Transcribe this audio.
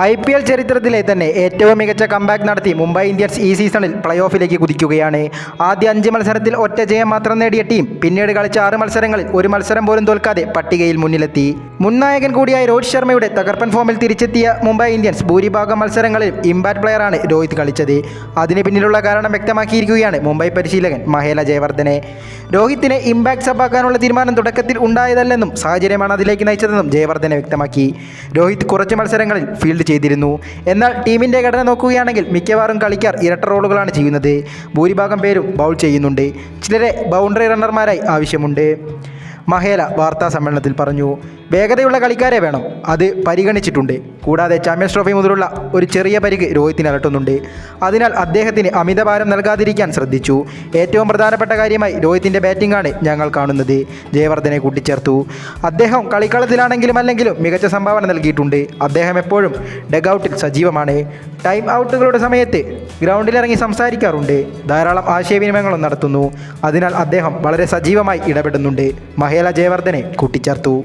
IPL ചരിത്രത്തിലെ തന്നെ ഏറ്റവും മികച്ച കംബാക്ക് നടത്തി മുംബൈ ഇന്ത്യൻസ് ഈ സീസണിൽ പ്ലേ ഓഫിലേക്ക് കുതിക്കുകയാണ്. ആദ്യ 5 മത്സരത്തിൽ ഒറ്റ ജയം മാത്രം നേടിയ ടീം പിന്നീട് കളിച്ച 6 മത്സരങ്ങളിൽ ഒരു മത്സരം പോലും തോൽക്കാതെ പട്ടികയിൽ മുന്നിലെത്തി. മുൻ നായകൻ കൂടിയായ രോഹിത് ശർമ്മയുടെ തകർപ്പൻ ഫോമിൽ തിരിച്ചെത്തിയ മുംബൈ ഇന്ത്യൻസ് ഭൂരിഭാഗം മത്സരങ്ങളിൽ ഇമ്പാക്ട് പ്ലെയറാണ് രോഹിത് കളിച്ചത്. അതിന് പിന്നിലുള്ള കാരണം വ്യക്തമാക്കിയിരിക്കുകയാണ് മുംബൈ പരിശീലകൻ മഹേല ജയവർദ്ധനെ. രോഹിത്തിനെ ഇമ്പാക്ട് സബാക്കാനുള്ള തീരുമാനം തുടക്കത്തിൽ ഉണ്ടായതല്ലെന്നും സാഹചര്യമാണ് അതിലേക്ക് നയിച്ചതെന്നും ജയവർദ്ധനെ വ്യക്തമാക്കി. രോഹിത് കുറച്ച് മത്സരങ്ങളിൽ ഫീൽഡ് ചെയ്തിരുന്നു. എന്നാൽ ടീമിൻ്റെ ഘടന നോക്കുകയാണെങ്കിൽ മിക്കവാറും കളിക്കാർ ഇരട്ട റോളുകളാണ് ചെയ്യുന്നത്. ഭൂരിഭാഗം പേരും ബൗൾ ചെയ്യുന്നുണ്ട്. ചിലരെ ബൗണ്ടറി റണ്ണർമാരായി ആവശ്യമുണ്ട്. മഹേല വാർത്താ സമ്മേളനത്തിൽ പറഞ്ഞു. വേഗതയുള്ള കളിക്കാരെ വേണം, അത് പരിഗണിച്ചിട്ടുണ്ട്. കൂടാതെ ചാമ്പ്യൻസ് ട്രോഫി മുതലുള്ള ഒരു ചെറിയ പരിക്ക് രോഹിത്തിന് അലട്ടുന്നുണ്ട്. അതിനാൽ അദ്ദേഹത്തിന് അമിതഭാരം നൽകാതിരിക്കാൻ ശ്രദ്ധിച്ചു. ഏറ്റവും പ്രധാനപ്പെട്ട കാര്യമായി രോഹിത്തിൻ്റെ ബാറ്റിംഗാണ് ഞങ്ങൾ കാണുന്നത്, ജയവർദ്ധനെ കൂട്ടിച്ചേർത്തു. അദ്ദേഹം കളിക്കളത്തിലാണെങ്കിലും അല്ലെങ്കിലും മികച്ച സംഭാവന നൽകിയിട്ടുണ്ട്. അദ്ദേഹം എപ്പോഴും ഡഗ്ഔട്ടിൽ സജീവമാണ്. ടൈം ഔട്ടുകളുടെ സമയത്ത് ഗ്രൗണ്ടിലിറങ്ങി സംസാരിക്കാറുണ്ട്. ധാരാളം ആശയവിനിമയങ്ങളും നടത്തുന്നു. അതിനാൽ അദ്ദേഹം വളരെ സജീവമായി ഇടപെടുന്നുണ്ട്, മഹേല ജയവർദ്ധനെ കൂട്ടിച്ചേർത്തു.